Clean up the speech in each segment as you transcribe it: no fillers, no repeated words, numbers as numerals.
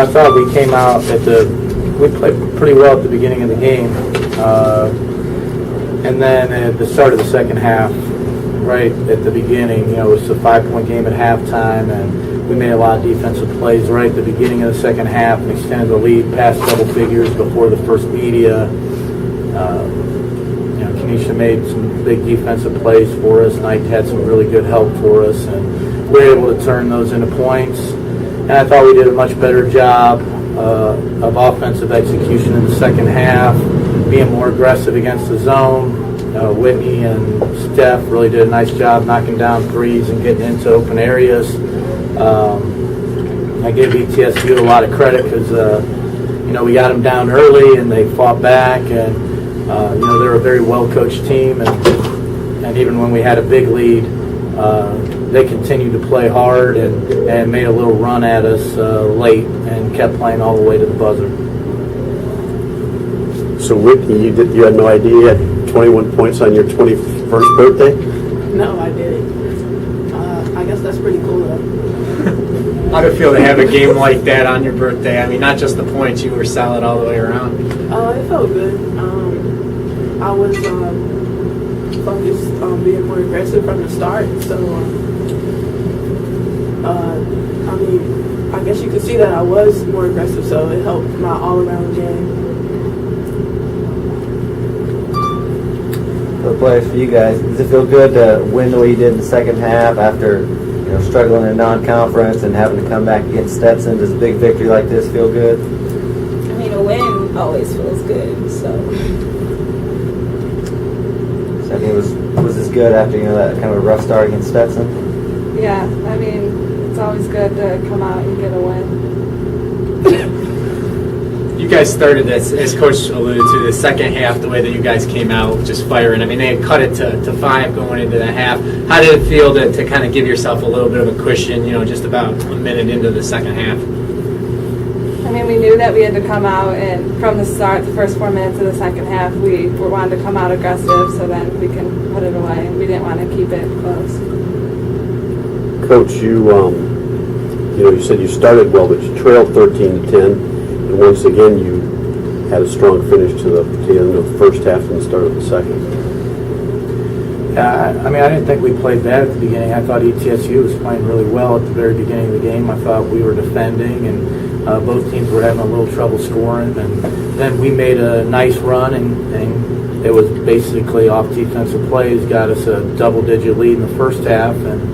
I thought we came out we played pretty well at the beginning of the game. And then at the start of the second half, right at the beginning, it was a 5-point game at halftime, and we made a lot of defensive plays right at the beginning of the second half and extended the lead past double figures before the first media. Kenesha made some big defensive plays for us. Knight had some really good help for us, and we were able to turn those into points. And I thought we did a much better job of offensive execution in the second half, being more aggressive against the zone. Whitney and Steph really did a nice job knocking down threes and getting into open areas. I give ETSU a lot of credit because, we got them down early and they fought back, and, they're a very well-coached team. And even when we had a big lead, they continued to play hard and made a little run at us late and kept playing all the way to the buzzer. So Whitney, you had no idea you had 21 points on your 21st birthday? No, I didn't. I guess that's pretty cool though. How'd it feel to have a game like that on your birthday? I mean, not just the points, you were solid all the way around. It felt good. I was focused on being more aggressive from the start, so I guess you could see that I was more aggressive, so it helped my all-around game. The players for you guys, does it feel good to win the way you did in the second half after struggling in non-conference and having to come back against Stetson? Does a big victory like this feel good? I mean, a win always feels good. So I mean, was this good after that kind of a rough start against Stetson? Yeah, I mean, it's always good to come out and get a win. You guys started this, as Coach alluded to, the second half, the way that you guys came out, just firing. I mean, they had cut it to 5 going into the half. How did it feel to kind of give yourself a little bit of a cushion, just about a minute into the second half? I mean, we knew that we had to come out, and from the start, the first 4 minutes of the second half, we wanted to come out aggressive so then we can put it away. We didn't want to keep it close. Coach, you said you started well, but you trailed 13-10. And once again, you had a strong finish to the end of the first half and the start of the second. Yeah, I didn't think we played bad at the beginning. I thought ETSU was playing really well at the very beginning of the game. I thought we were defending, and both teams were having a little trouble scoring. And then we made a nice run, and it was basically off defensive plays, got us a double-digit lead in the first half. And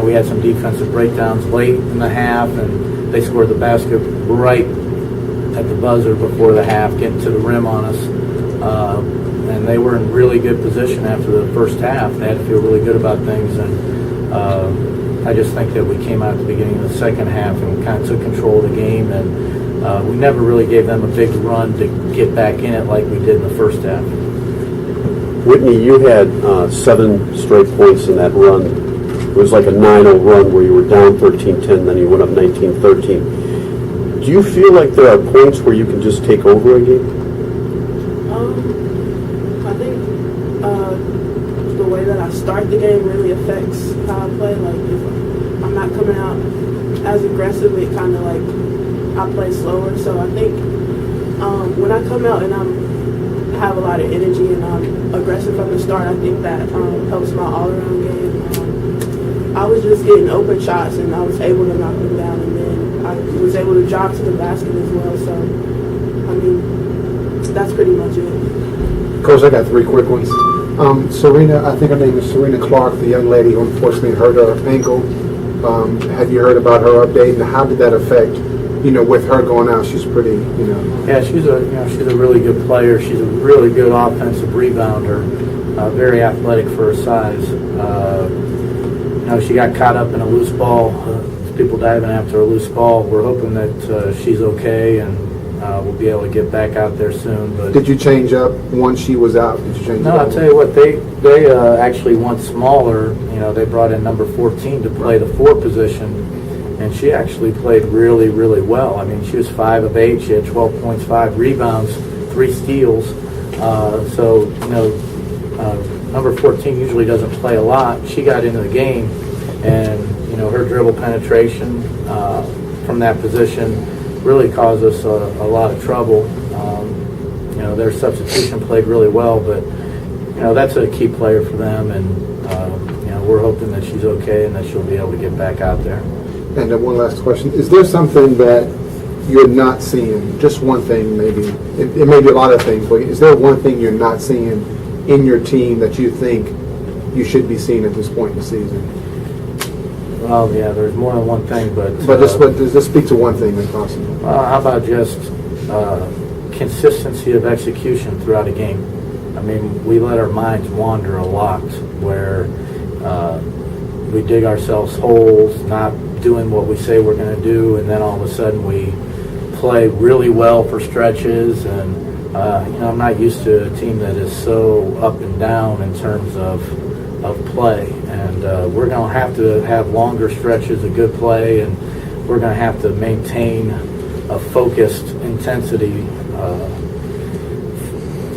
we had some defensive breakdowns late in the half, and they scored the basket right at the buzzer before the half, getting to the rim on us. And they were in really good position after the first half. They had to feel really good about things. And I just think that we came out at the beginning of the second half and kind of took control of the game. And we never really gave them a big run to get back in it like we did in the first half. Whitney, you had 7 straight points in that run. It was like a 9-0 run where you were down 13-10, then you went up 19-13. Do you feel like there are points where you can just take over a game? I think the way that I start the game really affects how I play. Like, if I'm not coming out as aggressively, it kind of I play slower. So I think when I come out and I have a lot of energy and I'm aggressive from the start, I think that helps my all-around game. I was just getting open shots, and I was able to knock them down, and then I was able to drive to the basket as well. So, that's pretty much it. Coach, I got 3 quick ones. Serena, I think her name is Serena Clark, the young lady who unfortunately hurt her ankle. Have you heard about her update, and how did that affect, with her going out? She's pretty, Yeah, she's a really good player. She's a really good offensive rebounder, very athletic for her size. She got caught up in a loose ball. People diving after a loose ball. We're hoping that she's okay, and we'll be able to get back out there soon. But did you change up once she was out? Did you change no, up? I'll tell you what, they actually went smaller. They brought in number 14 to play the 4 position, and she actually played really, really well. I mean, she was 5 of 8. She had 12 points, 5 rebounds, 3 steals. Number 14 usually doesn't play a lot. She got into the game, and her dribble penetration from that position really caused us a lot of trouble. Their substitution played really well, but that's a key player for them, and we're hoping that she's okay and that she'll be able to get back out there. And one last question. Is there something that you're not seeing? Just one thing, maybe. It may be a lot of things, but is there one thing you're not seeing in your team that you think you should be seeing at this point in the season? Well, yeah, there's more than one thing, but just speak to one thing if possible. how about just consistency of execution throughout a game? I mean, we let our minds wander a lot where we dig ourselves holes, not doing what we say we're going to do, and then all of a sudden we play really well for stretches. And I'm not used to a team that is so up and down in terms of play. And we're going to have longer stretches of good play, and we're going to have to maintain a focused intensity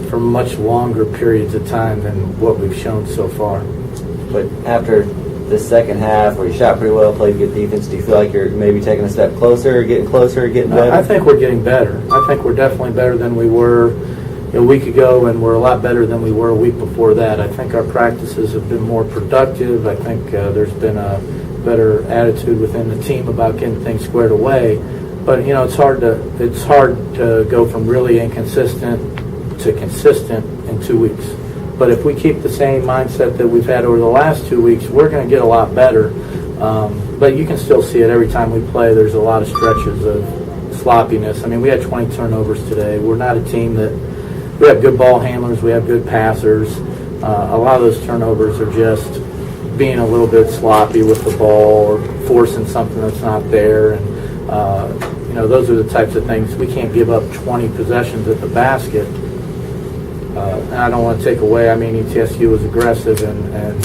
for much longer periods of time than what we've shown so far. But after the second half, where you shot pretty well, played good defense, do you feel like you're maybe taking a step closer, getting better? I think we're getting better. I think we're definitely better than we were a week ago, and we're a lot better than we were a week before that. I think our practices have been more productive. I think there's been a better attitude within the team about getting things squared away. But it's hard to go from really inconsistent to consistent in 2 weeks. But if we keep the same mindset that we've had over the last 2 weeks, we're going to get a lot better. But you can still see it every time we play. There's a lot of stretches of sloppiness. I mean, we had 20 turnovers today. We're not a team that we have good ball handlers. We have good passers. A lot of those turnovers are just being a little bit sloppy with the ball or forcing something that's not there. And those are the types of things. We can't give up 20 possessions at the basket. And I don't want to take away. I mean, ETSU was aggressive and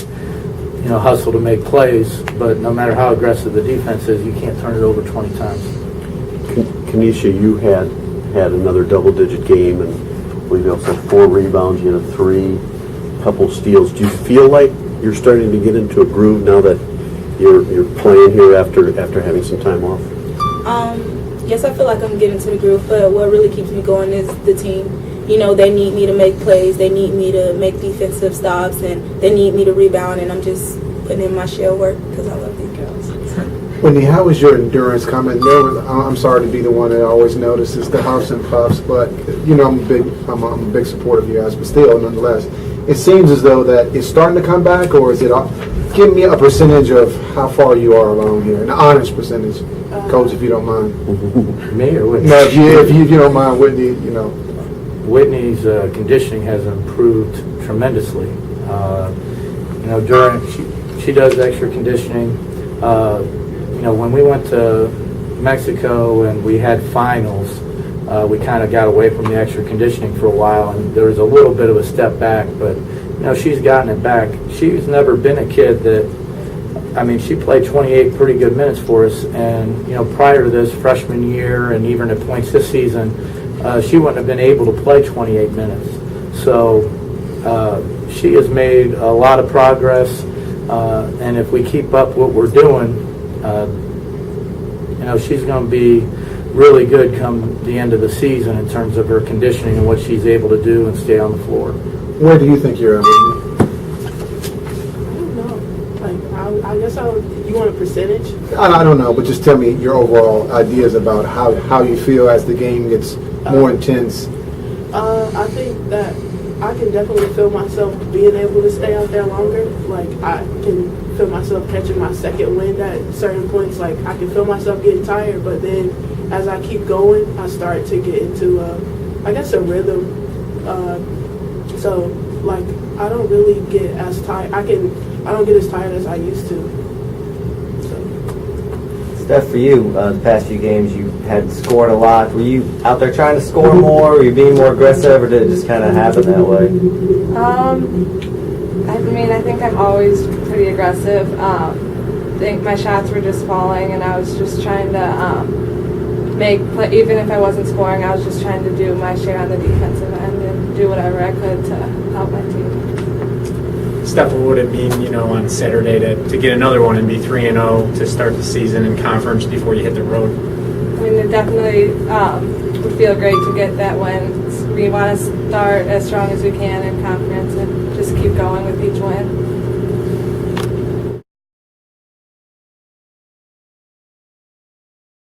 hustle to make plays. But no matter how aggressive the defense is, you can't turn it over 20 times. Kanisha, you had another double-digit game, and I believe you also had 4 rebounds. You had 3, couple steals. Do you feel like you're starting to get into a groove now that you're playing here after having some time off? Yes, I feel like I'm getting to the groove, but what really keeps me going is the team. They need me to make plays, they need me to make defensive stops, and they need me to rebound, and I'm just putting in my shell work because I love these girls. Whitney, how was your endurance coming? I'm sorry to be the one that always notices the huffs and puffs, but I'm a big supporter of you guys, but still, nonetheless, it seems as though that it's starting to come back, or is it? Give me a percentage of how far you are along here, an honest percentage, Coach, if you don't mind. Me or Whitney? No, if you don't mind, Whitney, Whitney's conditioning has improved tremendously. She does extra conditioning. When we went to Mexico and we had finals, we kind of got away from the extra conditioning for a while, and there was a little bit of a step back, but she's gotten it back. She's never been a kid that, she played 28 pretty good minutes for us, and prior to this freshman year and even at points this season, she wouldn't have been able to play 28 minutes. So she has made a lot of progress, and if we keep up what we're doing, she's going to be really good come the end of the season in terms of her conditioning and what she's able to do and stay on the floor. Where do you think you're at, Whitney? I guess you want a percentage? I don't know, but just tell me your overall ideas about how you feel as the game gets more intense. I think that I can definitely feel myself being able to stay out there longer. Like, I can feel myself catching my second wind at certain points. Like, I can feel myself getting tired, but then as I keep going, I start to get into, a rhythm. So, like, I don't really get as tired. I don't get as tired as I used to. Steph, for you, the past few games, you had scored a lot. Were you out there trying to score more? Were you being more aggressive, or did it just kind of happen that way? I think I'm always pretty aggressive. I think my shots were just falling, and I was just trying to make play. Even if I wasn't scoring, I was just trying to do my share on the defensive end and do whatever I could to help my team. Steph, what would it mean, on Saturday to get another one and be 3-0 to start the season in conference before you hit the road? mean, it definitely would feel great to get that win. We want to start as strong as we can in conference and just keep going with each win.